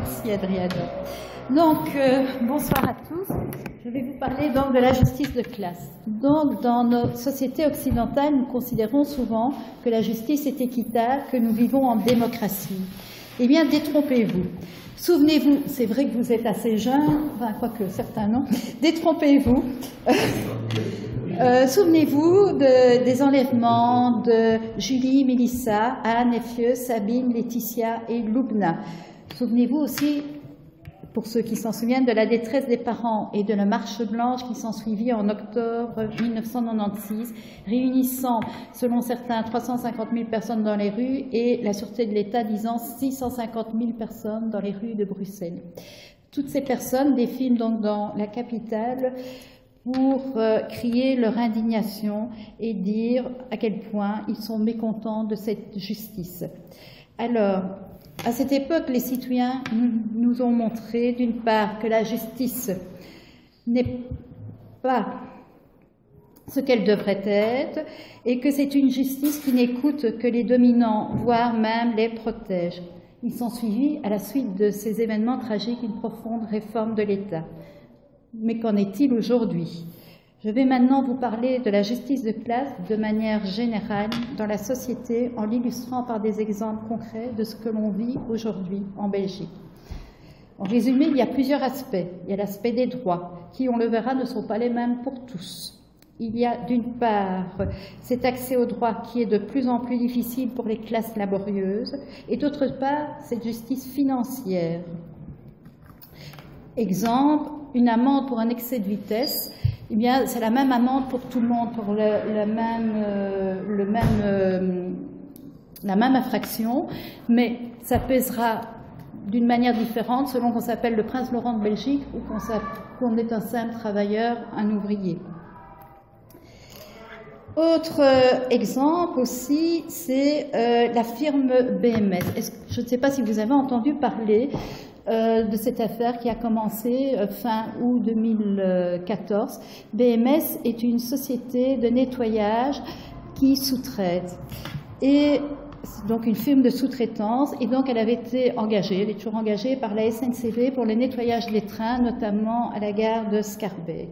Merci Adriana. Donc, bonsoir à tous. Je vais vous parler donc de la justice de classe. Donc, dans nos sociétés occidentales, nous considérons souvent que la justice est équitable, que nous vivons en démocratie. Eh bien, détrompez-vous. Souvenez-vous, c'est vrai que vous êtes assez jeune, enfin, quoique certains non, détrompez-vous. Souvenez-vous des enlèvements de Julie, Mélissa, Anne, Effieux, Sabine, Laetitia et Loubna. Souvenez-vous aussi, pour ceux qui s'en souviennent, de la détresse des parents et de la marche blanche qui s'en suivit en octobre 1996, réunissant, selon certains, 350 000 personnes dans les rues et la Sûreté de l'État disant 650 000 personnes dans les rues de Bruxelles. Toutes ces personnes défilent donc dans la capitale pour crier leur indignation et dire à quel point ils sont mécontents de cette justice. Alors, à cette époque, les citoyens nous ont montré, d'une part, que la justice n'est pas ce qu'elle devrait être et que c'est une justice qui n'écoute que les dominants, voire même les protège. Il s'en suivit, à la suite de ces événements tragiques, une profonde réforme de l'État. Mais qu'en est-il aujourd'hui ? Je vais maintenant vous parler de la justice de classe de manière générale dans la société en l'illustrant par des exemples concrets de ce que l'on vit aujourd'hui en Belgique. En résumé, il y a plusieurs aspects. Il y a l'aspect des droits, qui, on le verra, ne sont pas les mêmes pour tous. Il y a d'une part cet accès aux droits qui est de plus en plus difficile pour les classes laborieuses, et d'autre part cette justice financière. Exemple, une amende pour un excès de vitesse, eh bien, c'est la même amende pour tout le monde, pour la même infraction, mais ça pèsera d'une manière différente selon qu'on s'appelle le prince Laurent de Belgique ou qu'on est un simple travailleur, un ouvrier. Autre exemple aussi, c'est la firme BMS. Je ne sais pas si vous avez entendu parler de cette affaire qui a commencé fin août 2014. BMS est une société de nettoyage qui sous-traite. Et c'est donc une firme de sous-traitance. Et donc elle avait été engagée, elle est toujours engagée par la SNCF pour le nettoyage des trains, notamment à la gare de Schaerbeek.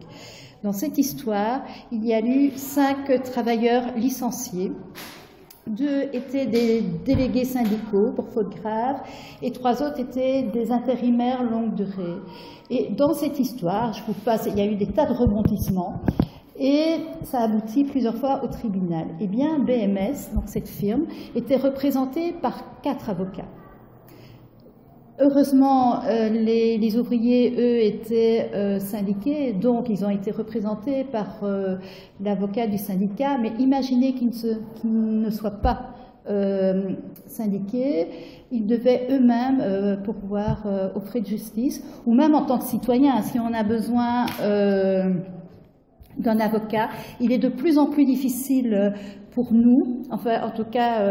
Dans cette histoire, il y a eu 5 travailleurs licenciés. 2 étaient des délégués syndicaux pour faute grave et 3 autres étaient des intérimaires longue durée. Et dans cette histoire, je vous passe, il y a eu des tas de rebondissements et ça aboutit plusieurs fois au tribunal. Eh bien, BMS, donc cette firme, était représentée par 4 avocats. Heureusement, les ouvriers, eux, étaient syndiqués, donc ils ont été représentés par l'avocat du syndicat, mais imaginez qu'ils ne soient pas syndiqués, ils devaient eux-mêmes pourvoir aux frais de justice, ou même en tant que citoyen, si on a besoin d'un avocat, il est de plus en plus difficile pour nous, enfin en tout cas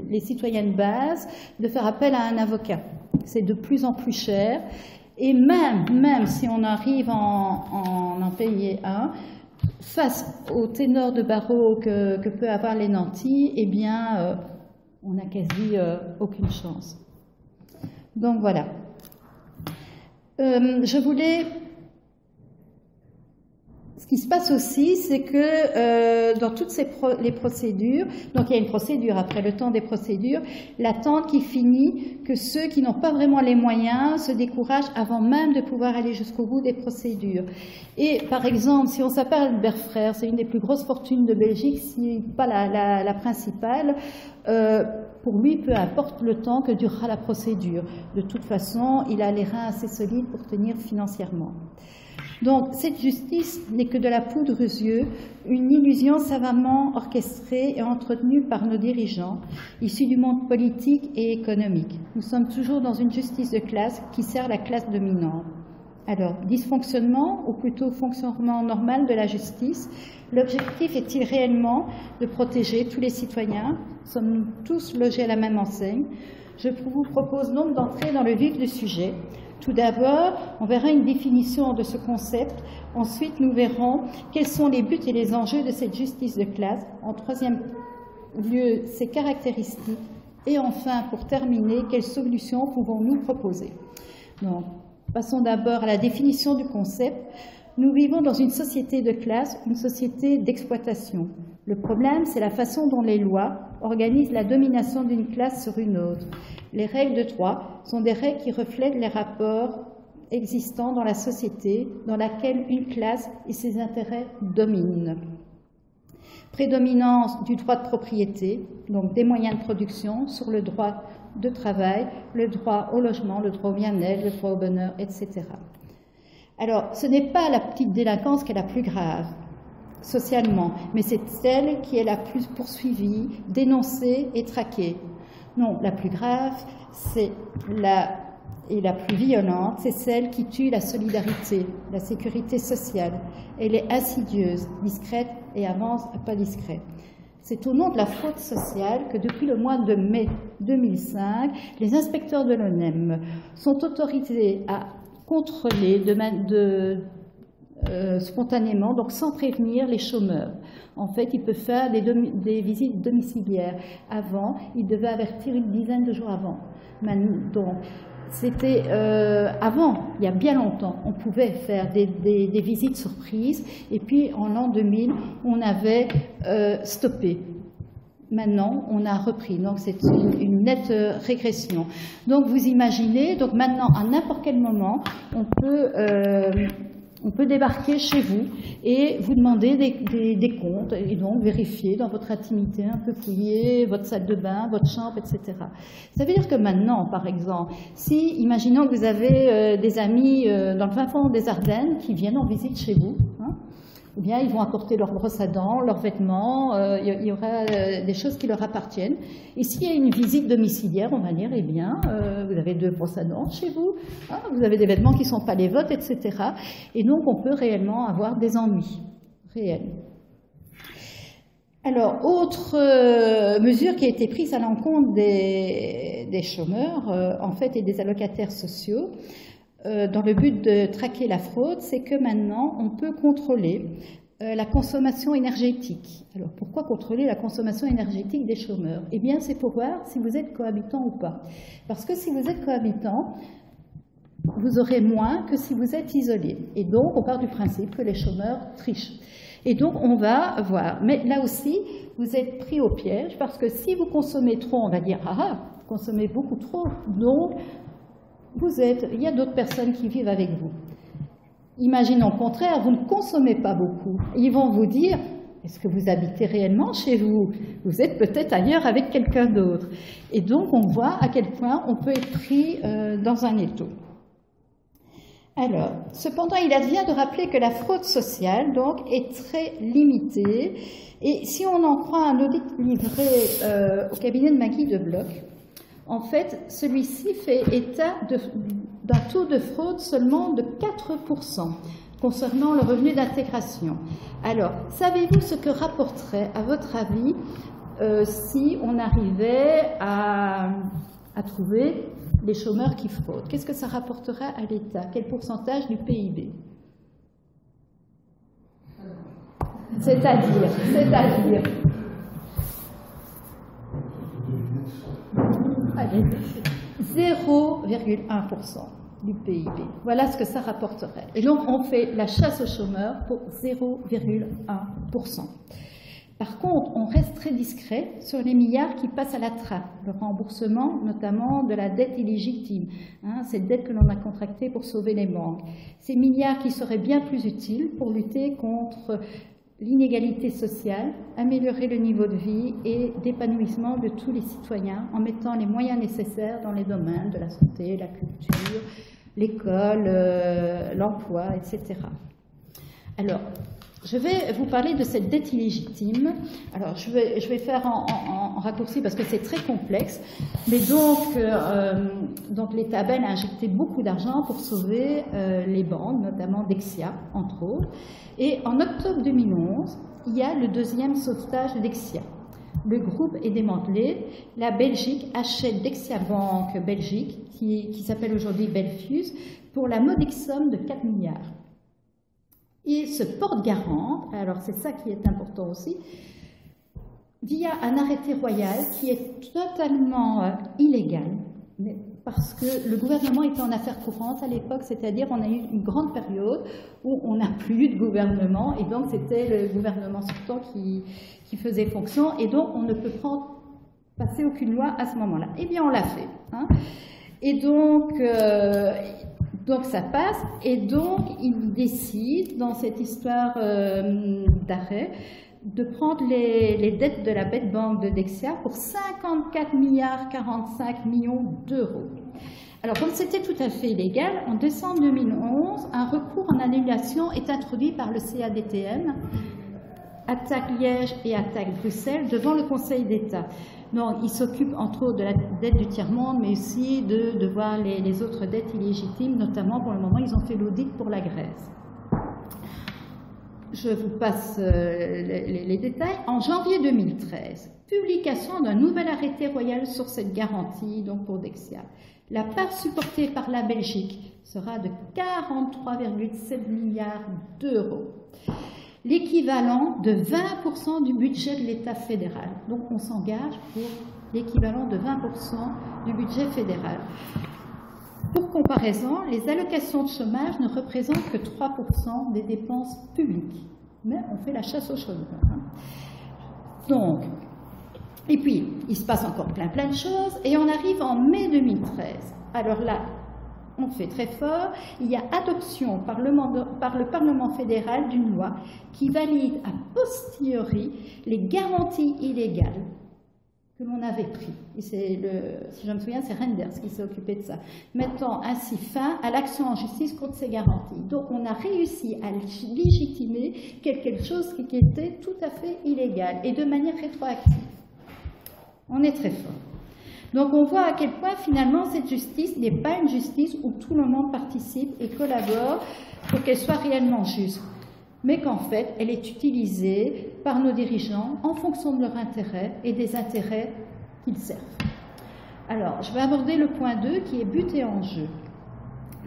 les citoyens de base, de faire appel à un avocat. C'est de plus en plus cher. Et même si on arrive en payer un, face au ténor de barreau que peut avoir les nantis, eh bien, on n'a quasi aucune chance. Donc voilà. Je voulais... Ce qui se passe aussi, c'est que dans toutes les procédures, donc il y a une procédure, après le temps des procédures, l'attente qui finit que ceux qui n'ont pas vraiment les moyens se découragent avant même de pouvoir aller jusqu'au bout des procédures. Et par exemple, si on s'appelle Albert Frère, c'est une des plus grosses fortunes de Belgique, si pas la principale, pour lui, peu importe le temps que durera la procédure. De toute façon, il a les reins assez solides pour tenir financièrement. Donc, cette justice n'est que de la poudre aux yeux, une illusion savamment orchestrée et entretenue par nos dirigeants, issus du monde politique et économique. Nous sommes toujours dans une justice de classe qui sert la classe dominante. Alors, dysfonctionnement, ou plutôt fonctionnement normal de la justice, l'objectif est-il réellement de protéger tous les citoyens? Sommes-nous tous logés à la même enseigne? Je vous propose donc d'entrer dans le vif du sujet. Tout d'abord, on verra une définition de ce concept. Ensuite, nous verrons quels sont les buts et les enjeux de cette justice de classe. En troisième lieu, ses caractéristiques. Et enfin, pour terminer, quelles solutions pouvons-nous proposer? Donc, passons d'abord à la définition du concept. Nous vivons dans une société de classe, une société d'exploitation. Le problème, c'est la façon dont les lois organisent la domination d'une classe sur une autre. Les règles de droit sont des règles qui reflètent les rapports existants dans la société dans laquelle une classe et ses intérêts dominent. Prédominance du droit de propriété, donc des moyens de production, sur le droit de travail, le droit au logement, le droit au bien-être, le droit au bonheur, etc. Alors, ce n'est pas la petite délinquance qui est la plus grave socialement, mais c'est celle qui est la plus poursuivie, dénoncée et traquée. Non, la plus grave, et la plus violente, c'est celle qui tue la solidarité, la sécurité sociale. Elle est insidieuse, discrète et avance à pas discret. C'est au nom de la fraude sociale que depuis le mois de mai 2005, les inspecteurs de l'ONEM sont autorisés à contrôler spontanément, donc sans prévenir les chômeurs. En fait, ils peuvent faire des visites domiciliaires. Avant, ils devaient avertir une dizaine de jours avant. Donc, c'était avant, il y a bien longtemps, on pouvait faire des visites surprises, et puis en l'an 2000, on avait stoppé. Maintenant, on a repris, donc c'est une nette régression. Donc vous imaginez, donc maintenant, à n'importe quel moment, on peut débarquer chez vous et vous demander des comptes, et donc vérifier dans votre intimité, un peu fouiller votre salle de bain, votre chambre, etc. Ça veut dire que maintenant, par exemple, si, imaginons que vous avez des amis dans le fin fond des Ardennes qui viennent en visite chez vous, hein, eh bien, ils vont apporter leur brosse à dents, leurs vêtements, il y aura des choses qui leur appartiennent. Et s'il y a une visite domiciliaire, on va dire, eh bien, vous avez 2 brosses à dents chez vous, hein, vous avez des vêtements qui ne sont pas les vôtres, etc. Et donc, on peut réellement avoir des ennuis réels. Alors, autre mesure qui a été prise à l'encontre des chômeurs, en fait, et des allocataires sociaux, dans le but de traquer la fraude, c'est que maintenant, on peut contrôler la consommation énergétique. Alors, pourquoi contrôler la consommation énergétique des chômeurs? Eh bien, c'est pour voir si vous êtes cohabitant ou pas. Parce que si vous êtes cohabitant, vous aurez moins que si vous êtes isolé. Et donc, on part du principe que les chômeurs trichent. Et donc, on va voir. Mais là aussi, vous êtes pris au piège, parce que si vous consommez trop, on va dire, ah, vous consommez beaucoup trop, donc il y a d'autres personnes qui vivent avec vous. Imaginons au contraire, vous ne consommez pas beaucoup. Ils vont vous dire, est-ce que vous habitez réellement chez vous? Vous êtes peut-être ailleurs avec quelqu'un d'autre. Et donc, on voit à quel point on peut être pris dans un étau. Alors, cependant, il advient de rappeler que la fraude sociale, donc, est très limitée. Et si on en croit un audit livré au cabinet de Maggie de Bloch, en fait, celui-ci fait état d'un taux de fraude seulement de 4% concernant le revenu d'intégration. Alors, savez-vous ce que rapporterait, à votre avis, si on arrivait à trouver les chômeurs qui fraudent? Qu'est-ce que ça rapporterait à l'État? Quel pourcentage du PIB? C'est-à-dire 0,1% du PIB. Voilà ce que ça rapporterait. Et donc, on fait la chasse aux chômeurs pour 0,1%. Par contre, on reste très discret sur les milliards qui passent à la trappe, le remboursement notamment de la dette illégitime, hein, cette dette que l'on a contractée pour sauver les banques. Ces milliards qui seraient bien plus utiles pour lutter contre l'inégalité sociale, améliorer le niveau de vie et d'épanouissement de tous les citoyens en mettant les moyens nécessaires dans les domaines de la santé, la culture, l'école, l'emploi, etc. Alors, je vais vous parler de cette dette illégitime. Alors, je vais faire en raccourci parce que c'est très complexe. Mais donc l'État belge a injecté beaucoup d'argent pour sauver les banques, notamment Dexia, entre autres. Et en octobre 2011, il y a le deuxième sauvetage de Dexia. Le groupe est démantelé. La Belgique achète Dexia Bank Belgique, qui s'appelle aujourd'hui Belfius, pour la modique somme de 4 milliards. Il se porte garant, alors c'est ça qui est important aussi, via un arrêté royal qui est totalement illégal, mais parce que le gouvernement était en affaires courantes à l'époque, c'est-à-dire on a eu une grande période où on n'a plus eu de gouvernement, et donc c'était le gouvernement sortant qui faisait fonction, et donc on ne peut passer aucune loi à ce moment-là. Eh bien on l'a fait. Hein. Et donc ça passe, et donc il décide, dans cette histoire d'arrêt, de prendre les dettes de la Bête Banque de Dexia pour 54 milliards 45 millions d'euros. Alors, comme c'était tout à fait illégal, en décembre 2011, un recours en annulation est introduit par le CADTM, Attaque Liège et Attaque Bruxelles, devant le Conseil d'État. Donc, il s'occupe entre autres de la dette du tiers-monde, mais aussi de voir les autres dettes illégitimes, notamment pour le moment, ils ont fait l'audit pour la Grèce. Je vous passe les détails. En janvier 2013, publication d'un nouvel arrêté royal sur cette garantie, donc pour Dexia. La part supportée par la Belgique sera de 43,7 milliards d'euros, l'équivalent de 20% du budget de l'État fédéral. Donc on s'engage pour l'équivalent de 20% du budget fédéral. Pour comparaison, les allocations de chômage ne représentent que 3% des dépenses publiques. Mais on fait la chasse aux chômeurs. Hein. Donc, et puis, il se passe encore plein de choses, et on arrive en mai 2013. Alors là, on fait très fort, il y a adoption par le Parlement fédéral d'une loi qui valide a posteriori les garanties illégales que l'on avait pris. Et si je me souviens, c'est Renders qui s'est occupé de ça, mettant ainsi fin à l'action en justice contre ces garanties. Donc on a réussi à légitimer quelque chose qui était tout à fait illégal et de manière rétroactive. On est très fort. Donc on voit à quel point finalement cette justice n'est pas une justice où tout le monde participe et collabore pour qu'elle soit réellement juste, mais qu'en fait, elle est utilisée par nos dirigeants en fonction de leurs intérêts et des intérêts qu'ils servent. Alors, je vais aborder le point 2 qui est but et enjeu.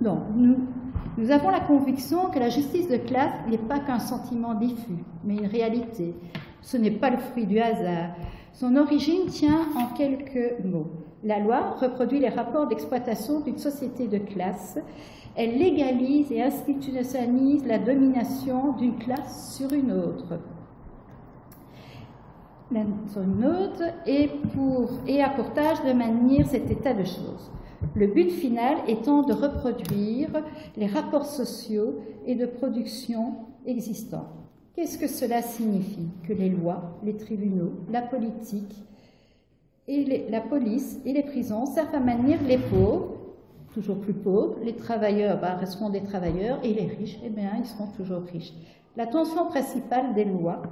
Donc, nous avons la conviction que la justice de classe n'est pas qu'un sentiment diffus, mais une réalité. Ce n'est pas le fruit du hasard. Son origine tient en quelques mots. La loi reproduit les rapports d'exploitation d'une société de classe. Elle légalise et institutionnalise la domination d'une classe sur une autre. Et a pour tâche de maintenir cet état de choses. Le but final étant de reproduire les rapports sociaux et de production existants. Qu'est-ce que cela signifie? Que les lois, les tribunaux, la politique, la police et les prisons servent à maintenir les pauvres, toujours plus pauvres, les travailleurs resteront des travailleurs et les riches, eh bien, ils seront toujours riches. L'attention principale des lois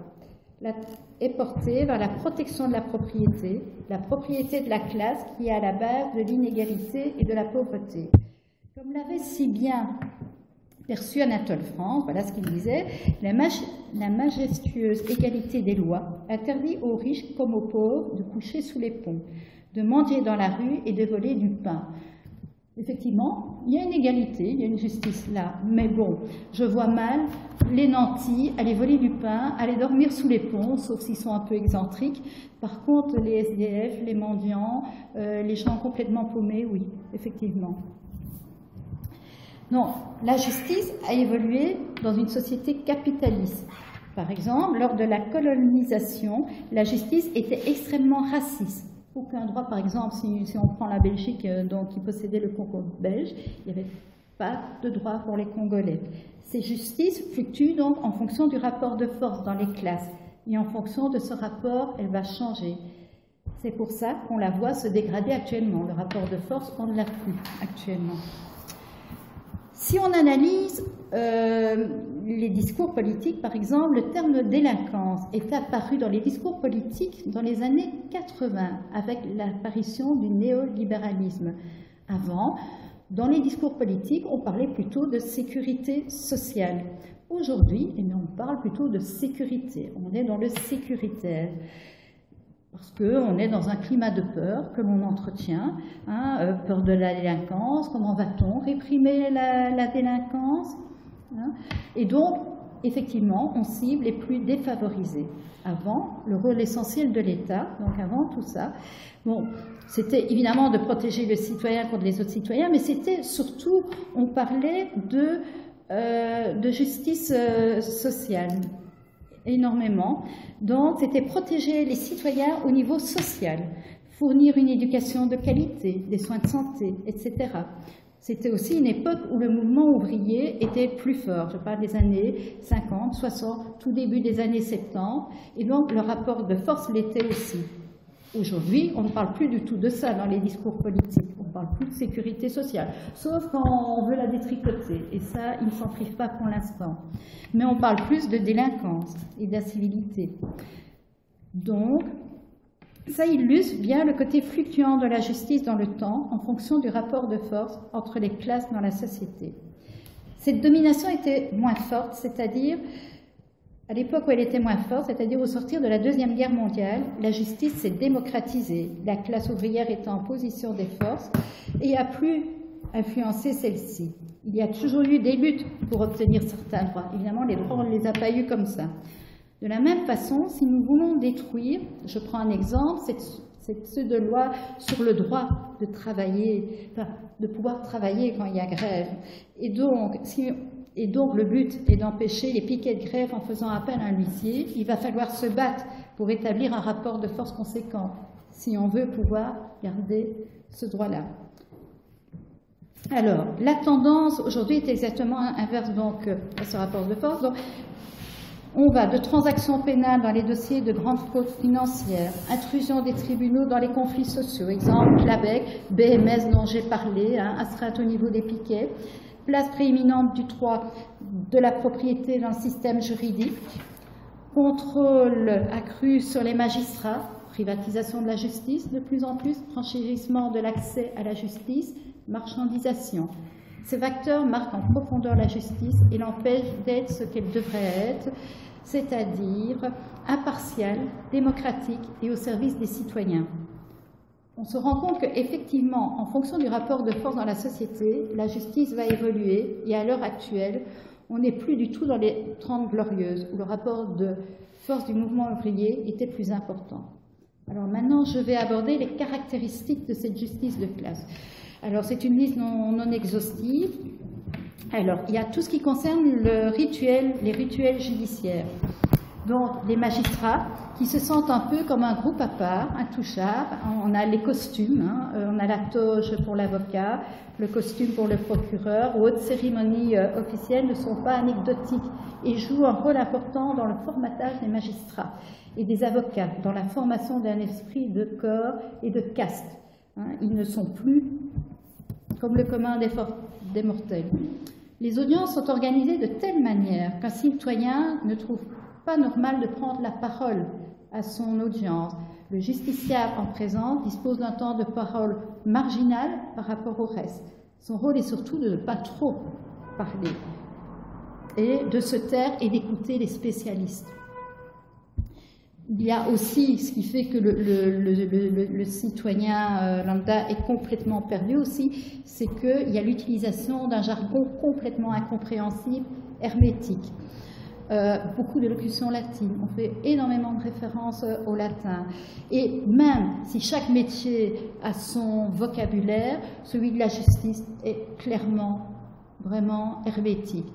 est portée vers la protection de la propriété de la classe qui est à la base de l'inégalité et de la pauvreté. Comme l'avait si bien perçu Anatole France, voilà ce qu'il disait, la majestueuse égalité des lois interdit aux riches comme aux pauvres de coucher sous les ponts, de mendier dans la rue et de voler du pain. Effectivement, il y a une égalité, il y a une justice là, mais bon, je vois mal les nantis aller voler du pain, aller dormir sous les ponts, sauf s'ils sont un peu excentriques. Par contre, les SDF, les mendiants, les gens complètement paumés, oui, effectivement. Non, la justice a évolué dans une société capitaliste. Par exemple, lors de la colonisation, la justice était extrêmement raciste. Aucun droit, par exemple, si on prend la Belgique, donc, qui possédait le Congo belge, il n'y avait pas de droit pour les Congolais. Ces justices fluctuent donc en fonction du rapport de force dans les classes. Et en fonction de ce rapport, elle va changer. C'est pour ça qu'on la voit se dégrader actuellement. Le rapport de force, on ne l'a plus actuellement. Si on analyse les discours politiques, par exemple, le terme délinquance est apparu dans les discours politiques dans les années 80 avec l'apparition du néolibéralisme. Avant, dans les discours politiques, on parlait plutôt de sécurité sociale. Aujourd'hui, on parle plutôt de sécurité. On est dans le sécuritaire. Parce qu'on est dans un climat de peur que l'on entretient, peur de la délinquance, comment va-t-on réprimer la délinquance, Et donc, effectivement, on cible les plus défavorisés. Avant, le rôle essentiel de l'État, donc avant tout ça, bon, c'était évidemment de protéger le citoyen contre les autres citoyens, mais c'était surtout, on parlait de justice sociale, énormément. Donc, c'était protéger les citoyens au niveau social, fournir une éducation de qualité, des soins de santé, etc. C'était aussi une époque où le mouvement ouvrier était plus fort. Je parle des années 50, 60, tout début des années 70, et donc le rapport de force l'était aussi. Aujourd'hui, on ne parle plus du tout de ça dans les discours politiques. On ne parle plus de sécurité sociale, sauf quand on veut la détricoter. Et ça, ils ne s'en privent pas pour l'instant. Mais on parle plus de délinquance et d'incivilité. Donc, ça illustre bien le côté fluctuant de la justice dans le temps en fonction du rapport de force entre les classes dans la société. Cette domination était moins forte, c'est-à-dire, à l'époque où elle était moins forte, c'est-à-dire au sortir de la Deuxième Guerre mondiale, la justice s'est démocratisée, la classe ouvrière étant en position des forces et a plus influencé celle-ci. Il y a toujours eu des luttes pour obtenir certains droits. Évidemment, les droits, on ne les a pas eus comme ça. De la même façon, si nous voulons détruire, je prends un exemple, c'est ceux de loi sur le droit de travailler, enfin, de pouvoir travailler quand il y a grève. Et donc le but est d'empêcher les piquets de grève en faisant appel à un huissier. Il va falloir se battre pour établir un rapport de force conséquent si on veut pouvoir garder ce droit-là. Alors, la tendance aujourd'hui est exactement inverse donc à ce rapport de force. Donc, on va de transactions pénales dans les dossiers de grandes fraudes financières, intrusion des tribunaux dans les conflits sociaux, exemple Clabec, BMS dont j'ai parlé, astreinte au niveau des piquets, place prééminente du droit de la propriété dans le système juridique, contrôle accru sur les magistrats, privatisation de la justice de plus en plus, franchissement de l'accès à la justice, marchandisation. Ces facteurs marquent en profondeur la justice et l'empêchent d'être ce qu'elle devrait être, c'est-à-dire impartiale, démocratique et au service des citoyens. On se rend compte qu'effectivement, en fonction du rapport de force dans la société, la justice va évoluer et à l'heure actuelle, on n'est plus du tout dans les 30 glorieuses où le rapport de force du mouvement ouvrier était plus important. Alors maintenant, je vais aborder les caractéristiques de cette justice de classe. Alors, c'est une liste non exhaustive. Alors, il y a tout ce qui concerne les rituels judiciaires. Donc, les magistrats qui se sentent un peu comme un groupe à part, intouchables. On a les costumes, on a la toge pour l'avocat, le costume pour le procureur. Autres cérémonies officielles ne sont pas anecdotiques et jouent un rôle important dans le formatage des magistrats et des avocats, dans la formation d'un esprit de corps et de caste. Ils ne sont plus comme le commun des mortels. Les audiences sont organisées de telle manière qu'un citoyen ne trouve pas normal de prendre la parole à son audience. Le justiciable en présence dispose d'un temps de parole marginal par rapport au reste. Son rôle est surtout de ne pas trop parler et de se taire et d'écouter les spécialistes. Il y a aussi ce qui fait que le citoyen lambda est complètement perdu aussi, c'est qu'il y a l'utilisation d'un jargon complètement incompréhensible, hermétique. Beaucoup d'élocutions latines, on fait énormément de références au latin. Et même si chaque métier a son vocabulaire, celui de la justice est clairement, vraiment hermétique.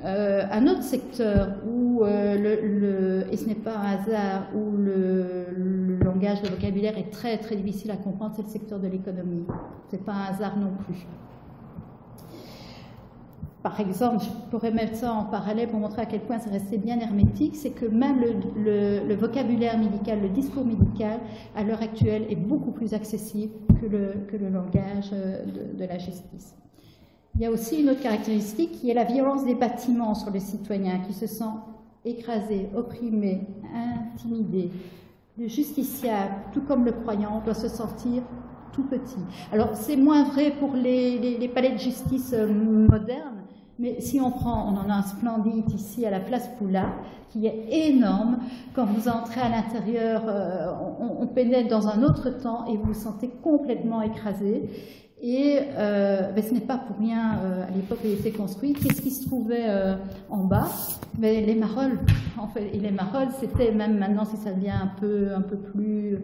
Un autre secteur où, et ce n'est pas un hasard, où le langage, le vocabulaire est très très difficile à comprendre, c'est le secteur de l'économie. Ce n'est pas un hasard non plus. Par exemple, je pourrais mettre ça en parallèle pour montrer à quel point ça restait bien hermétique, c'est que même le vocabulaire médical, le discours médical, à l'heure actuelle, est beaucoup plus accessible que le langage de la justice. Il y a aussi une autre caractéristique qui est la violence des bâtiments sur le citoyen qui se sent écrasé, opprimé, intimidé. Le justiciable, tout comme le croyant, doit se sentir tout petit. Alors, c'est moins vrai pour les palais de justice modernes, mais si on prend, on en a un splendide ici à la place Poula, qui est énorme. Quand vous entrez à l'intérieur, on pénètre dans un autre temps et vous vous sentez complètement écrasé. Et ce n'est pas pour rien, à l'époque où il était construit, qu'est-ce qui se trouvait en bas? Les Marolles, en fait. Et les Marolles, c'était, même maintenant si ça devient un peu plus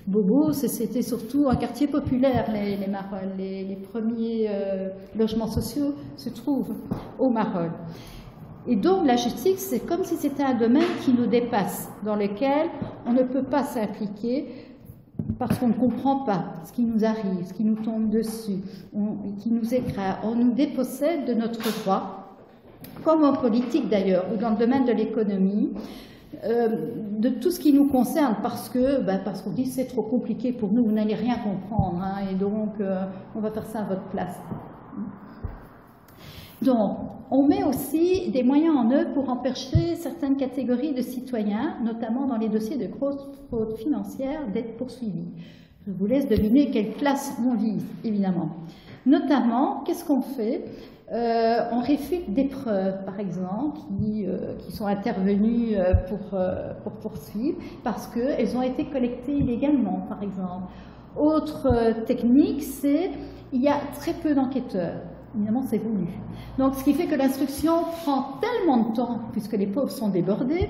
bobo, c'était surtout un quartier populaire, les Marolles. Les premiers logements sociaux se trouvent aux Marolles. Et donc la justice, c'est comme si c'était un domaine qui nous dépasse, dans lequel on ne peut pas s'impliquer, parce qu'on ne comprend pas ce qui nous arrive, ce qui nous tombe dessus, qui nous écrase. On nous dépossède de notre droit, comme en politique d'ailleurs, ou dans le domaine de l'économie, de tout ce qui nous concerne, parce qu'on dit c'est trop compliqué pour nous, vous n'allez rien comprendre, hein, et donc on va faire ça à votre place. Donc, on met aussi des moyens en œuvre pour empêcher certaines catégories de citoyens, notamment dans les dossiers de grosse fraude financière, d'être poursuivis. Je vous laisse deviner quelle classe on vise, évidemment. Notamment, qu'est-ce qu'on fait? On réfute des preuves, par exemple, qui sont intervenues pour poursuivre, parce qu'elles ont été collectées illégalement, par exemple. Autre technique, c'est il y a très peu d'enquêteurs. Évidemment, c'est voulu. Donc, ce qui fait que l'instruction prend tellement de temps, puisque les pauvres sont débordés,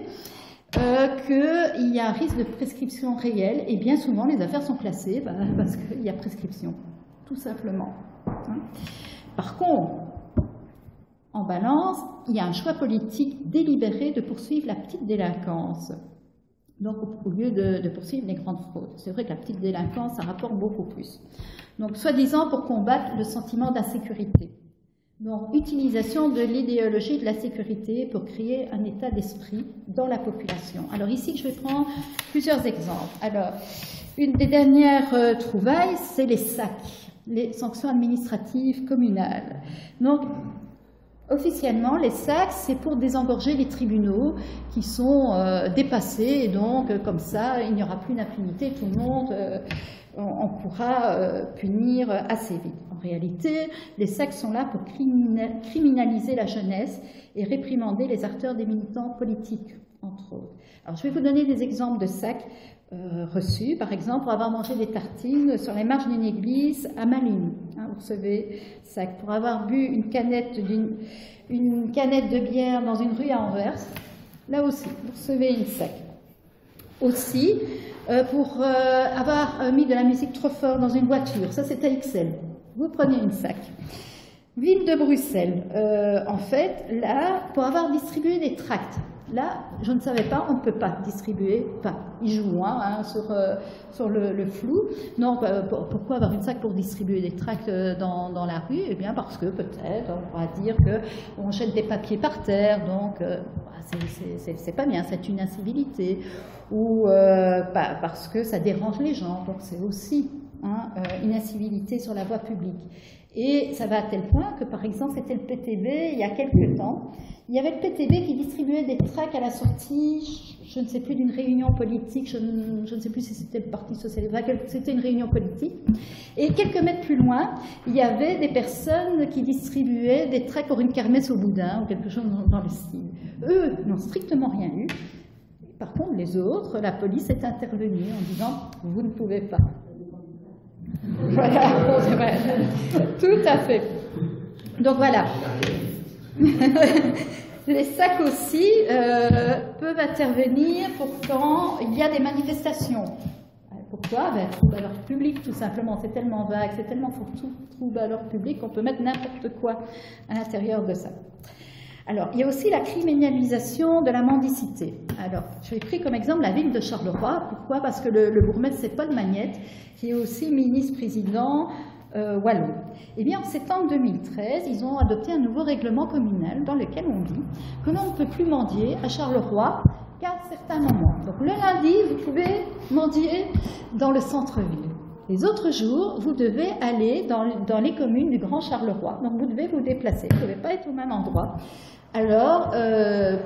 qu'il y a un risque de prescription réelle, et bien souvent, les affaires sont classées parce qu'il y a prescription, tout simplement. Par contre, en balance, il y a un choix politique délibéré de poursuivre la petite délinquance. Donc, au lieu de poursuivre les grandes fraudes. C'est vrai que la petite délinquance, ça rapporte beaucoup plus. Donc, soi-disant pour combattre le sentiment d'insécurité. Donc, utilisation de l'idéologie de la sécurité pour créer un état d'esprit dans la population. Alors ici, je vais prendre plusieurs exemples. Alors, une des dernières trouvailles, c'est les SAC, les sanctions administratives communales. Donc, officiellement, les SAC, c'est pour désengorger les tribunaux qui sont dépassés, et donc, comme ça, il n'y aura plus d'impunité, tout le monde, on pourra punir assez vite. En réalité, les SAC sont là pour criminaliser la jeunesse et réprimander les acteurs des militants politiques, entre autres. Alors, je vais vous donner des exemples de SAC reçus, par exemple, pour avoir mangé des tartines sur les marches d'une église à Malines. Vous recevez SAC. Pour avoir bu une canette de bière dans une rue à Anvers, là aussi, vous recevez une SAC. Aussi, pour avoir mis de la musique trop fort dans une voiture, ça c'est à Ixelles, vous prenez une SAC. Ville de Bruxelles, en fait, là, pour avoir distribué des tracts, là, je ne savais pas, on ne peut pas distribuer, enfin, ils jouent sur le flou. Donc, pourquoi avoir une SAC pour distribuer des tracts dans la rue? Eh bien, parce que peut-être, on pourra dire qu'on jette des papiers par terre, donc c'est pas bien, c'est une incivilité. Ou parce que ça dérange les gens, donc c'est aussi une incivilité sur la voie publique. Et ça va à tel point que, par exemple, c'était le PTB, il y a quelques temps, il y avait le PTB qui distribuait des tracts à la sortie, je ne sais plus, d'une réunion politique, je ne sais plus si c'était le Parti Socialiste, c'était une réunion politique. Et quelques mètres plus loin, il y avait des personnes qui distribuaient des tracts pour une kermesse au boudin, ou quelque chose dans le style. Eux n'ont strictement rien eu. Par contre, les autres, la police est intervenue en disant « vous ne pouvez pas ». Voilà, tout à fait. Donc voilà. Les SAC aussi peuvent intervenir pour quand il y a des manifestations. Pourquoi? Trouble à l'ordre public, tout simplement. C'est tellement vague, c'est tellement trouble à l'ordre public qu'on peut mettre n'importe quoi à l'intérieur de ça. Alors, il y a aussi la criminalisation de la mendicité. Alors, j'ai pris comme exemple la ville de Charleroi. Pourquoi? Parce que le bourgmestre, c'est Paul Magnette, qui est aussi ministre-président wallon. Eh bien, en septembre 2013, ils ont adopté un nouveau règlement communal dans lequel on dit que l'on ne peut plus mendier à Charleroi qu'à certains moments. Donc, le lundi, vous pouvez mendier dans le centre-ville. Les autres jours, vous devez aller dans les communes du Grand Charleroi. Donc, vous devez vous déplacer. Vous ne devez pas être au même endroit. Alors,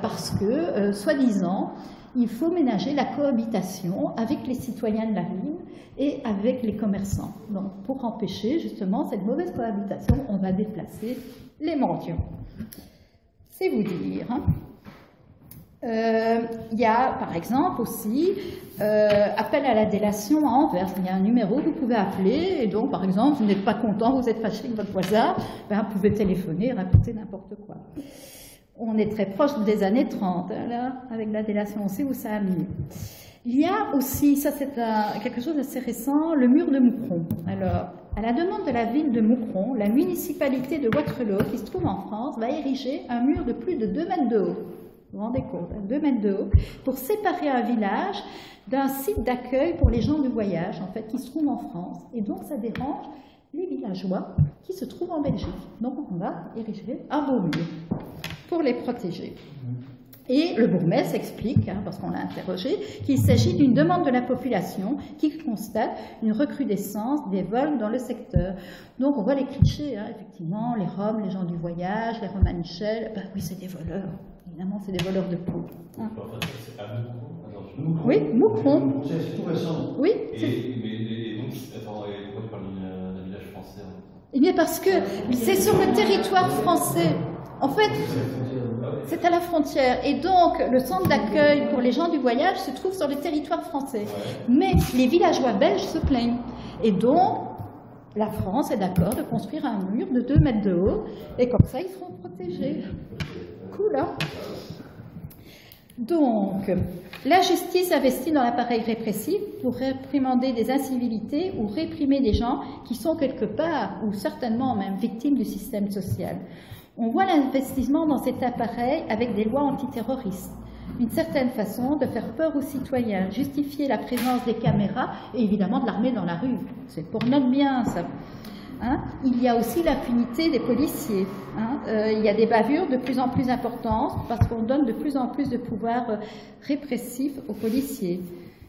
parce que, soi-disant, il faut ménager la cohabitation avec les citoyens de la ville et avec les commerçants. Donc, pour empêcher justement cette mauvaise cohabitation, on va déplacer les mendiants. C'est vous dire. Il y a par exemple aussi appel à la délation à Anvers. Il y a un numéro que vous pouvez appeler et donc par exemple vous n'êtes pas content, vous êtes fâché avec votre voisin, ben, vous pouvez téléphoner et raconter n'importe quoi. On est très proche des années 30, hein, là, avec la délation, on sait où ça a mené. Il y a aussi, ça c'est quelque chose d'assez récent, le mur de Moucron. Alors, à la demande de la ville de Moucron, la municipalité de Waterloo, qui se trouve en France, va ériger un mur de plus de 2 mètres de haut. Vous vous rendez compte, 2 mètres de haut, pour séparer un village d'un site d'accueil pour les gens du voyage, en fait, qui se trouve en France. Et donc, ça dérange les villageois qui se trouvent en Belgique. Donc, on va ériger un beau mur pour les protéger. Et le bourgmestre explique, hein, parce qu'on l'a interrogé, qu'il s'agit d'une demande de la population qui constate une recrudescence des vols dans le secteur. Donc on voit les clichés, hein, effectivement, les Roms, les gens du voyage, les Romanichels, ben oui, c'est des voleurs, évidemment, c'est des voleurs de peau. Hein. C'est à Moucron? Oui, Moucron. C'est tout récent. Oui. Et donc, attends, pourquoi tu parles d'un village français? Eh bien parce que c'est sur le territoire français. En fait, c'est à la frontière. Et donc, le centre d'accueil pour les gens du voyage se trouve sur le territoire français. Mais les villageois belges se plaignent. Et donc, la France est d'accord de construire un mur de 2 mètres de haut. Et comme ça, ils seront protégés. Cool, hein? Donc, la justice investit dans l'appareil répressif pour réprimander des incivilités ou réprimer des gens qui sont quelque part, ou certainement même, victimes du système social. On voit l'investissement dans cet appareil avec des lois antiterroristes, une certaine façon de faire peur aux citoyens, justifier la présence des caméras et évidemment de l'armée dans la rue. C'est pour notre bien, ça. Hein? Il y a aussi l'impunité des policiers. Hein? Il y a des bavures de plus en plus importantes parce qu'on donne de plus en plus de pouvoir répressif aux policiers.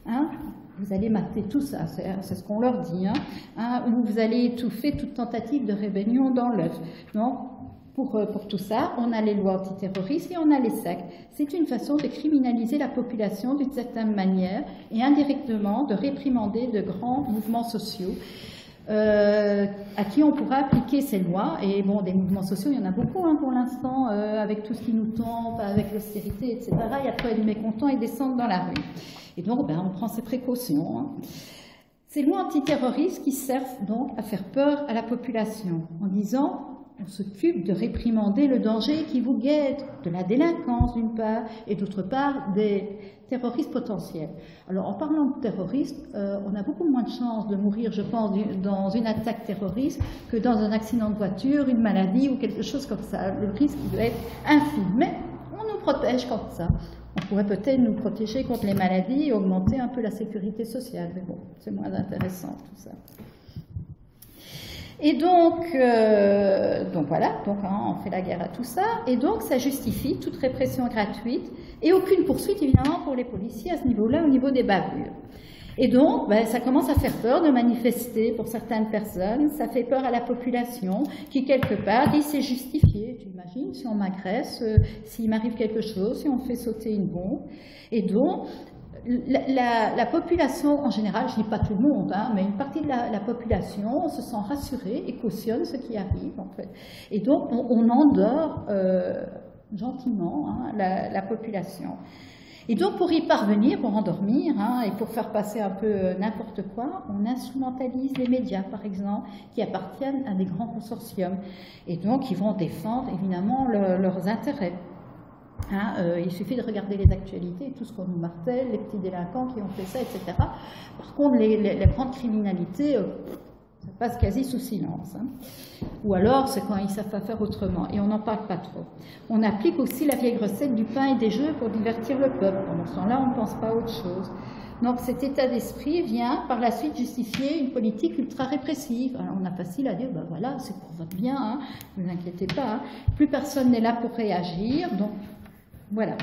Hein? Vous allez mater tout ça, c'est ce qu'on leur dit. Hein? Ou vous allez étouffer toute tentative de rébellion dans l'œuf. Non? Pour tout ça, on a les lois antiterroristes et on a les sectes. C'est une façon de criminaliser la population d'une certaine manière et indirectement de réprimander de grands mouvements sociaux à qui on pourra appliquer ces lois. Et bon, des mouvements sociaux, il y en a beaucoup hein, pour l'instant, avec tout ce qui nous tombe, avec l'austérité, etc. Il y a pas de mécontents, ils descendent dans la rue. Et donc, ben, on prend ses précautions. Hein. Ces lois antiterroristes qui servent donc à faire peur à la population en disant on s'occupe de réprimander le danger qui vous guette, de la délinquance d'une part, et d'autre part des terroristes potentiels. Alors en parlant de terroristes, on a beaucoup moins de chances de mourir, je pense, dans une attaque terroriste que dans un accident de voiture, une maladie ou quelque chose comme ça. Le risque doit être infime, mais on nous protège comme ça. On pourrait peut-être nous protéger contre les maladies et augmenter un peu la sécurité sociale, mais bon, c'est moins intéressant tout ça. Et donc voilà, donc, hein, on fait la guerre à tout ça, et donc ça justifie toute répression gratuite et aucune poursuite évidemment pour les policiers à ce niveau-là, au niveau des bavures. Et donc, ben, ça commence à faire peur de manifester pour certaines personnes, ça fait peur à la population qui quelque part dit c'est justifié. Tu imagines si on m'agresse, s'il m'arrive quelque chose, si on fait sauter une bombe, et donc la population en général, je ne dis pas tout le monde, hein, mais une partie de la population se sent rassurée et cautionne ce qui arrive en fait. Et donc on endort gentiment hein, la population. Et donc pour y parvenir, pour endormir hein, et pour faire passer un peu n'importe quoi, on instrumentalise les médias par exemple, qui appartiennent à des grands consortiums et donc ils vont défendre évidemment leurs intérêts. Hein, il suffit de regarder les actualités, tout ce qu'on nous martèle, les petits délinquants qui ont fait ça, etc. Par contre, les grandes criminalités, ça passe quasi sous silence. Hein. Ou alors, c'est quand ils ne savent pas faire autrement, et on n'en parle pas trop. On applique aussi la vieille recette du pain et des jeux pour divertir le peuple. Pendant ce temps-là, on ne pense pas à autre chose. Donc cet état d'esprit vient par la suite justifier une politique ultra répressive. Alors on a facile à dire, ben voilà, c'est pour votre bien, hein, ne vous inquiétez pas, hein. Plus personne n'est là pour réagir, donc voilà.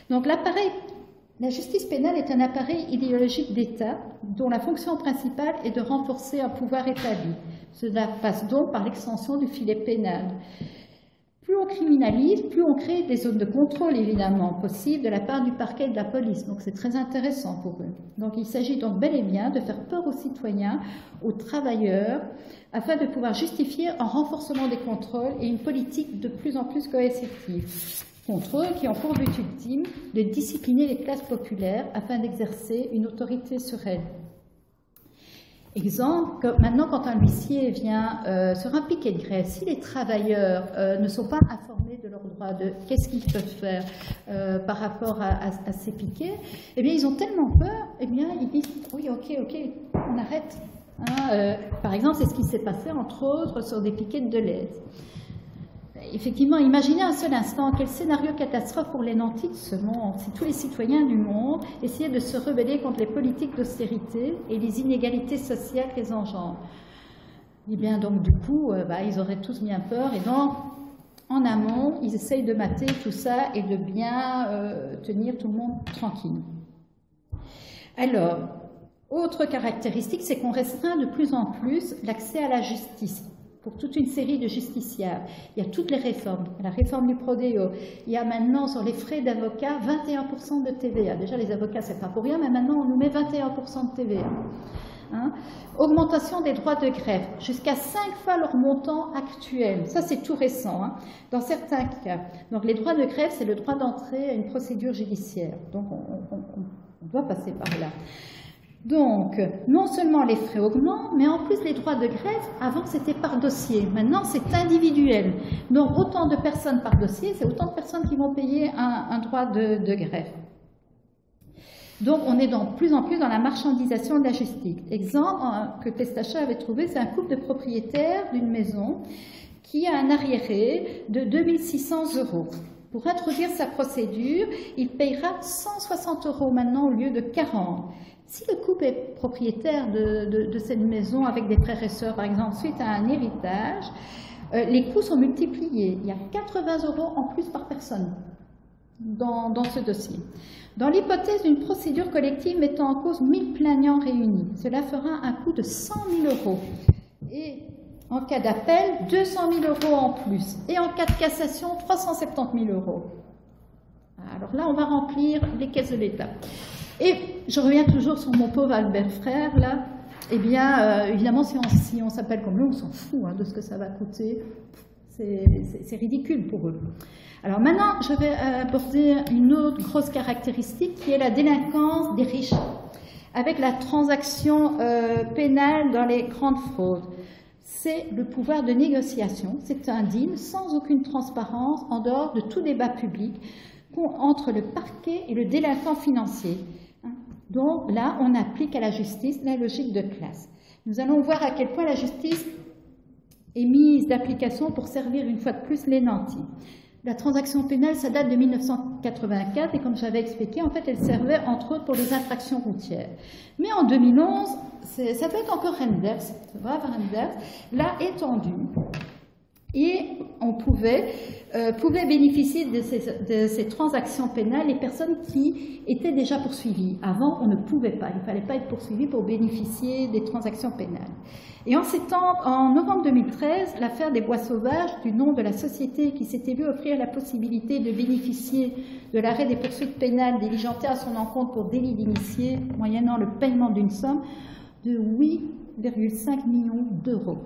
Donc la justice pénale est un appareil idéologique d'État dont la fonction principale est de renforcer un pouvoir établi. Cela passe donc par l'extension du filet pénal. Plus on criminalise, plus on crée des zones de contrôle, évidemment, possibles de la part du parquet et de la police. Donc c'est très intéressant pour eux. Donc il s'agit donc bel et bien de faire peur aux citoyens, aux travailleurs, afin de pouvoir justifier un renforcement des contrôles et une politique de plus en plus coercitive. contre eux, qui ont pour but ultime de discipliner les classes populaires afin d'exercer une autorité sur elles. Exemple, maintenant quand un huissier vient sur un piquet de grève, si les travailleurs ne sont pas informés de leurs droits, de qu'est-ce qu'ils peuvent faire par rapport à ces piquets, eh bien ils ont tellement peur, eh bien ils disent oui ok, on arrête. Hein, par exemple, c'est ce qui s'est passé entre autres sur des piquets de Deleuze. Effectivement, imaginez un seul instant quel scénario catastrophe pour les nantis de ce monde, si tous les citoyens du monde essayaient de se rebeller contre les politiques d'austérité et les inégalités sociales qu'elles engendrent. Et bien donc du coup, ils auraient tous bien peur et donc en amont, ils essayent de mater tout ça et de bien tenir tout le monde tranquille. Alors, autre caractéristique, c'est qu'on restreint de plus en plus l'accès à la justice pour toute une série de justiciables. Il y a toutes les réformes, la réforme du Prodeo. Il y a maintenant sur les frais d'avocat 21% de TVA. Déjà les avocats c'est pas pour rien, mais maintenant on nous met 21% de TVA. Hein? Augmentation des droits de grève, jusqu'à 5 fois leur montant actuel. Ça c'est tout récent, hein, dans certains cas. Donc les droits de grève c'est le droit d'entrée à une procédure judiciaire. Donc on doit passer par là. Donc, non seulement les frais augmentent, mais en plus les droits de grève, avant c'était par dossier, maintenant c'est individuel. Donc autant de personnes par dossier, c'est autant de personnes qui vont payer un droit de grève. Donc on est de plus en plus dans la marchandisation de la justice. Exemple que Testachat avait trouvé, c'est un couple de propriétaires d'une maison qui a un arriéré de 2600 €. Pour introduire sa procédure, il payera 160 € maintenant au lieu de 40. Si le couple est propriétaire de cette maison avec des frères et sœurs, par exemple, suite à un héritage, les coûts sont multipliés. Il y a 80 € en plus par personne dans ce dossier. Dans l'hypothèse d'une procédure collective mettant en cause 1000 plaignants réunis, cela fera un coût de 100 000 €. Et en cas d'appel, 200 000 € en plus. Et en cas de cassation, 370 000 €. Alors là, on va remplir les caisses de l'État. Et je reviens toujours sur mon pauvre Albert Frère, là. Eh bien, évidemment, si on s'appelle comme lui, on s'en fout de ce que ça va coûter. C'est ridicule pour eux. Alors maintenant, je vais aborder une autre grosse caractéristique qui est la délinquance des riches, avec la transaction pénale dans les grandes fraudes. C'est le pouvoir de négociation, c'est indigne, sans aucune transparence, en dehors de tout débat public, entre le parquet et le délinquant financier. Donc là, on applique à la justice la logique de classe. Nous allons voir à quel point la justice est mise d'application pour servir une fois de plus les nantis. La transaction pénale, ça date de 1984 et comme j'avais expliqué, en fait, elle servait entre autres pour les infractions routières. Mais en 2011, ça peut être encore Renders, l'a étendu. Et on pouvait bénéficier de ces transactions pénales les personnes qui étaient déjà poursuivies. Avant, on ne pouvait pas. Il ne fallait pas être poursuivi pour bénéficier des transactions pénales. Et en novembre 2013, l'affaire des Bois Sauvages, du nom de la société qui s'était vue offrir la possibilité de bénéficier de l'arrêt des poursuites pénales diligentées à son encontre pour délit d'initié, moyennant le paiement d'une somme de 8,5 millions d'euros.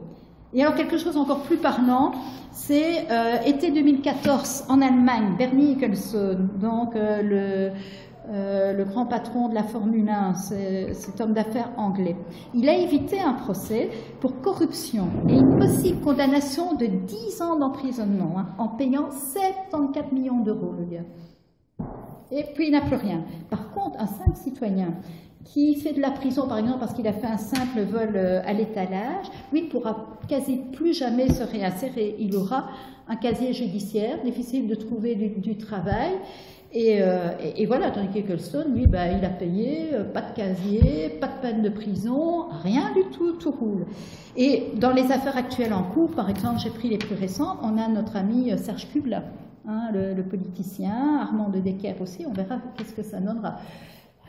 Et alors quelque chose encore plus parlant, c'est été 2014 en Allemagne, Bernie Ecclestone, donc le grand patron de la Formule 1, cet homme d'affaires anglais. Il a évité un procès pour corruption et une possible condamnation de 10 ans d'emprisonnement, en payant 74 millions d'euros, le gars. Et puis il n'a plus rien. Par contre, un simple citoyen qui fait de la prison, par exemple, parce qu'il a fait un simple vol à l'étalage, lui ne pourra quasi plus jamais se réinsérer. Il aura un casier judiciaire, difficile de trouver du travail. Et voilà, tandis qu'Ecclestone, lui, il a payé, pas de casier, pas de peine de prison, rien du tout, tout roule. Et dans les affaires actuelles en cours, par exemple, j'ai pris les plus récentes, on a notre ami Serge Kubla, le politicien, Armand de Decker aussi, on verra qu'est-ce que ça donnera.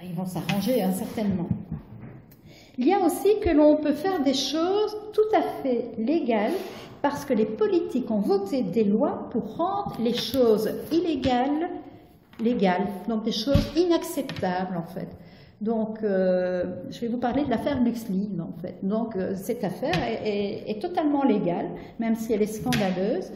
Ils vont s'arranger, certainement. Il y a aussi que l'on peut faire des choses tout à fait légales parce que les politiques ont voté des lois pour rendre les choses illégales légales, donc des choses inacceptables en fait. Donc, je vais vous parler de l'affaire LuxLeaks en fait. Donc, cette affaire est totalement légale, même si elle est scandaleuse.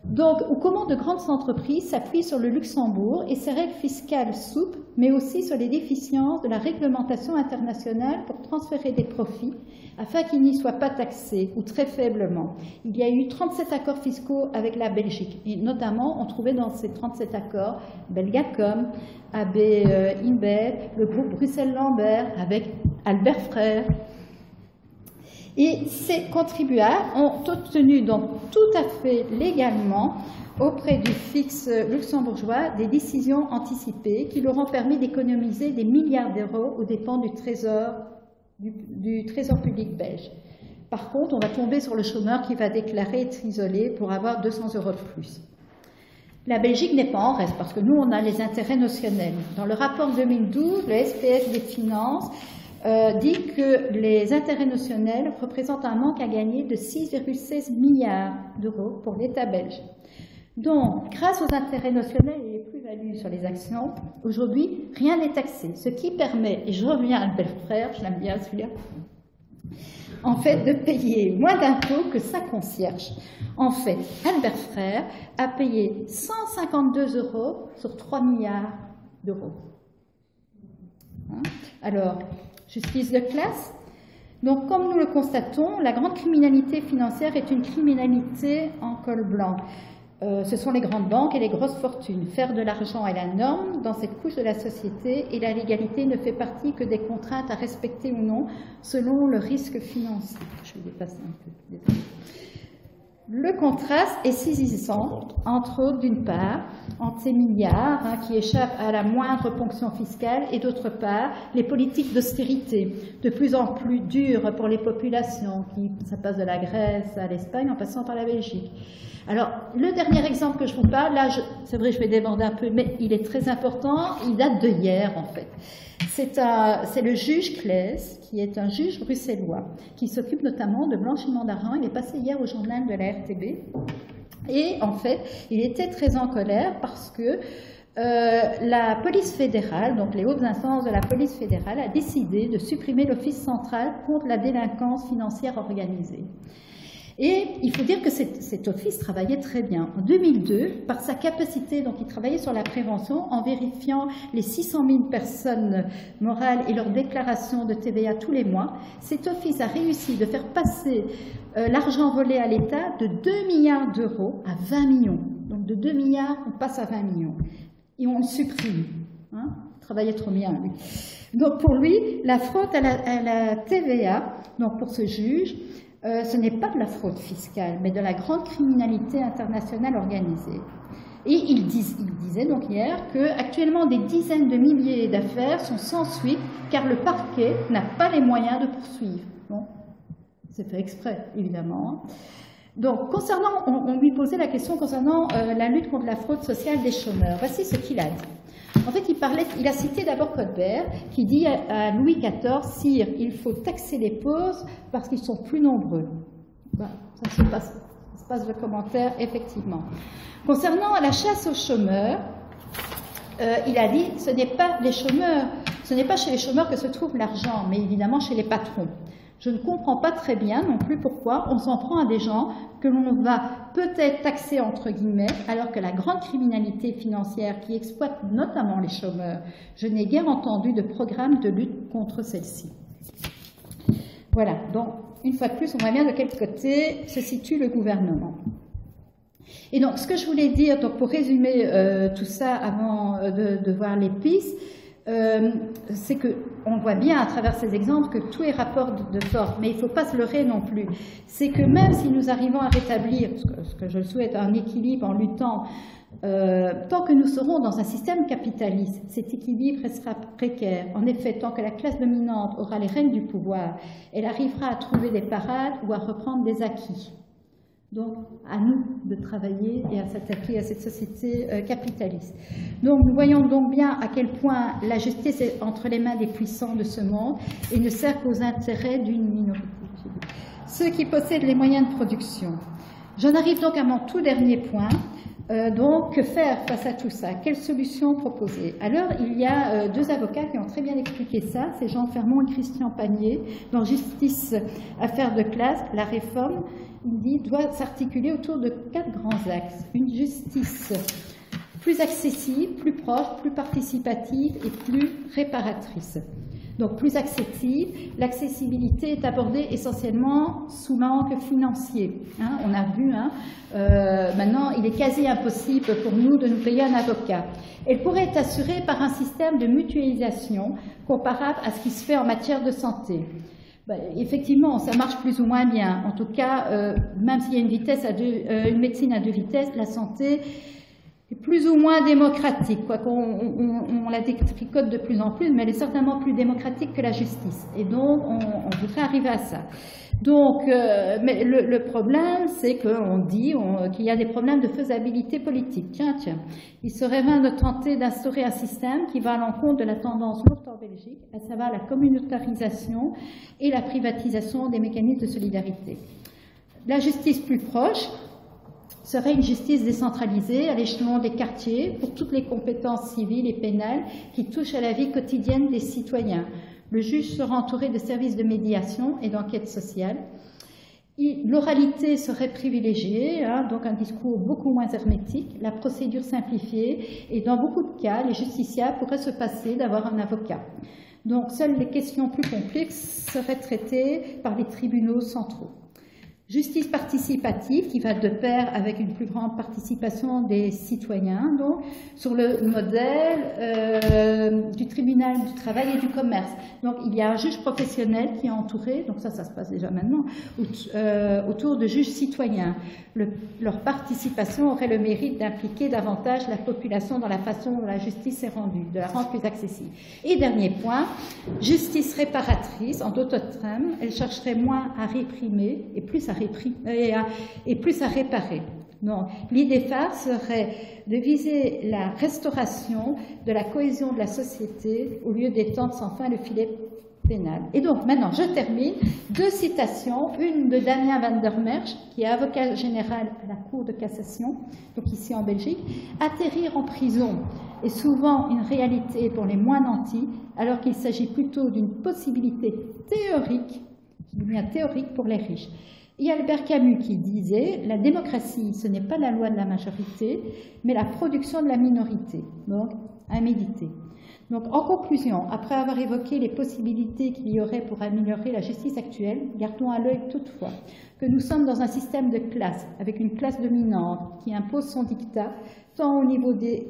Donc, ou comment de grandes entreprises s'appuient sur le Luxembourg et ses règles fiscales souples, mais aussi sur les déficiences de la réglementation internationale pour transférer des profits afin qu'ils n'y soient pas taxés ou très faiblement. Il y a eu 37 accords fiscaux avec la Belgique et notamment on trouvait dans ces 37 accords Belgacom, AB InBev, le groupe Bruxelles-Lambert avec Albert Frère. Et ces contribuables ont obtenu donc tout à fait légalement auprès du fixe luxembourgeois des décisions anticipées qui leur ont permis d'économiser des milliards d'euros aux dépens du trésor public belge. Par contre, on va tomber sur le chômeur qui va déclarer être isolé pour avoir 200 € de plus. La Belgique n'est pas en reste parce que nous, on a les intérêts notionnels. Dans le rapport 2012, le SPF des finances dit que les intérêts notionnels représentent un manque à gagner de 6,16 milliards d'euros pour l'État belge. Donc, grâce aux intérêts notionnels et les plus-values sur les actions, aujourd'hui, rien n'est taxé, ce qui permet, et je reviens à Albert Frère, je l'aime bien celui-là, en fait, de payer moins d'impôts que sa concierge. En fait, Albert Frère a payé 152 € sur 3 milliards d'euros. Hein? Alors, justice de classe. Donc, comme nous le constatons, la grande criminalité financière est une criminalité en col blanc. Ce sont les grandes banques et les grosses fortunes. Faire de l'argent est la norme dans cette couche de la société et la légalité ne fait partie que des contraintes à respecter ou non selon le risque financier. Je vais dépasser un peu. Désolé. Le contraste est saisissant, entre autres, d'une part, entre ces milliards qui échappent à la moindre ponction fiscale et d'autre part, les politiques d'austérité, de plus en plus dures pour les populations, ça passe de la Grèce à l'Espagne en passant par la Belgique. Alors, le dernier exemple que je vous parle, là, c'est vrai, je vais déborder un peu, mais il est très important, il date de hier en fait. C'est le juge Claes, qui est un juge bruxellois, qui s'occupe notamment de blanchiment d'argent. Il est passé hier au journal de la RTB. Et en fait, il était très en colère parce que la police fédérale, donc les hautes instances de la police fédérale, a décidé de supprimer l'Office central contre la délinquance financière organisée. Et il faut dire que cet office travaillait très bien. En 2002, par sa capacité, donc il travaillait sur la prévention en vérifiant les 600 000 personnes morales et leurs déclarations de TVA tous les mois. Cet office a réussi de faire passer l'argent volé à l'État de 2 milliards d'euros à 20 millions. Donc de 2 milliards, on passe à 20 millions. Et on le supprime. Hein, il travaillait trop bien, lui. Donc pour lui, la fraude à la TVA, donc pour ce juge, ce n'est pas de la fraude fiscale, mais de la grande criminalité internationale organisée. Et il disait donc hier qu'actuellement des dizaines de milliers d'affaires sont sans suite car le parquet n'a pas les moyens de poursuivre. Bon, c'est fait exprès, évidemment. Donc, on lui posait la question concernant la lutte contre la fraude sociale des chômeurs. Voici ce qu'il a dit. En fait, il a cité d'abord Colbert, qui dit à Louis XIV, « Sire, il faut taxer les pauvres parce qu'ils sont plus nombreux. » Voilà, ça se passe le commentaire, effectivement. Concernant la chasse aux chômeurs, il a dit, ce n'est pas chez les chômeurs que se trouve l'argent, mais évidemment chez les patrons. Je ne comprends pas très bien non plus pourquoi on s'en prend à des gens que l'on va peut-être taxer entre guillemets, alors que la grande criminalité financière qui exploite notamment les chômeurs, je n'ai guère entendu de programme de lutte contre celle-ci. Voilà, donc une fois de plus, on voit bien de quel côté se situe le gouvernement. Et donc, ce que je voulais dire, donc, pour résumer tout ça avant de voir les pistes, c'est qu'on voit bien à travers ces exemples que tout est rapport de force, mais il ne faut pas se leurrer non plus. C'est que même si nous arrivons à rétablir, ce que je le souhaite, un équilibre en luttant, tant que nous serons dans un système capitaliste, cet équilibre restera précaire. En effet, tant que la classe dominante aura les rênes du pouvoir, elle arrivera à trouver des parades ou à reprendre des acquis. Donc, à nous de travailler et à s'attaquer à cette société capitaliste. Donc, nous voyons donc bien à quel point la justice est entre les mains des puissants de ce monde et ne sert qu'aux intérêts d'une minorité. Ceux qui possèdent les moyens de production. J'en arrive donc à mon tout dernier point. Donc, que faire face à tout ça? Quelles solutions proposer? Alors, il y a deux avocats qui ont très bien expliqué ça, c'est Jean Fermont et Christian Panier, dans Justice, affaires de classe, la réforme, il dit, doit s'articuler autour de 4 grands axes. Une justice plus accessible, plus proche, plus participative et plus réparatrice. Donc, plus accessible, l'accessibilité est abordée essentiellement sous l'angle financier. Hein, on a vu, maintenant, il est quasi impossible pour nous de nous payer un avocat. Elle pourrait être assurée par un système de mutualisation comparable à ce qui se fait en matière de santé. Ben, effectivement, ça marche plus ou moins bien. En tout cas, même s'il y a une médecine à 2 vitesses, la santé plus ou moins démocratique, quoi qu'on on la détricote de plus en plus, mais elle est certainement plus démocratique que la justice. Et donc, on voudrait arriver à ça. Donc, mais le problème, c'est qu'on dit qu'il y a des problèmes de faisabilité politique. Tiens, il serait vain de tenter d'instaurer un système qui va à l'encontre de la tendance lourde en Belgique, à savoir la communautarisation et la privatisation des mécanismes de solidarité. La justice plus proche serait une justice décentralisée à l'échelon des quartiers pour toutes les compétences civiles et pénales qui touchent à la vie quotidienne des citoyens. Le juge sera entouré de services de médiation et d'enquête sociale. L'oralité serait privilégiée, donc un discours beaucoup moins hermétique, la procédure simplifiée, et dans beaucoup de cas, les justiciables pourraient se passer d'avoir un avocat. Donc, seules les questions plus complexes seraient traitées par les tribunaux centraux. Justice participative qui va de pair avec une plus grande participation des citoyens, donc sur le modèle du tribunal du travail et du commerce. Donc il y a un juge professionnel qui est entouré, donc ça se passe déjà maintenant, autour de juges citoyens. Leur participation aurait le mérite d'impliquer davantage la population dans la façon dont la justice est rendue, de la rendre plus accessible. Et dernier point, justice réparatrice, en d'autres termes, elle chercherait moins à réprimer et plus à réparer. Donc, l'idée phare serait de viser la restauration de la cohésion de la société au lieu d'étendre sans fin le filet pénal. Et donc, maintenant, je termine. 2 citations. Une de Damien van der Merch, qui est avocat général à la Cour de cassation, donc ici en Belgique. Atterrir en prison est souvent une réalité pour les moins nantis, alors qu'il s'agit plutôt d'une possibilité théorique, je dis bien théorique, pour les riches. Il y a Albert Camus qui disait « La démocratie, ce n'est pas la loi de la majorité, mais la production de la minorité. » Donc, à méditer. Donc, en conclusion, après avoir évoqué les possibilités qu'il y aurait pour améliorer la justice actuelle, gardons à l'œil toutefois que nous sommes dans un système de classe, avec une classe dominante qui impose son dictat, tant au niveau des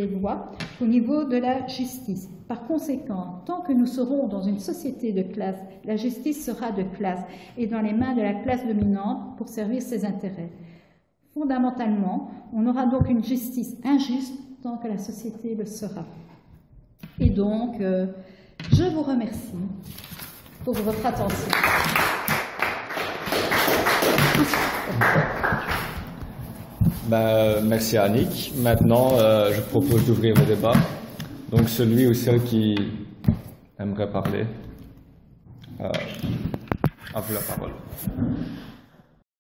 lois qu'au niveau de la justice. Par conséquent, tant que nous serons dans une société de classe, la justice sera de classe et dans les mains de la classe dominante pour servir ses intérêts. Fondamentalement, on aura donc une justice injuste tant que la société le sera. Et donc, je vous remercie pour votre attention. Merci Annick. Maintenant, je propose d'ouvrir le débat. Donc celui ou celle qui aimerait parler, à vous la parole.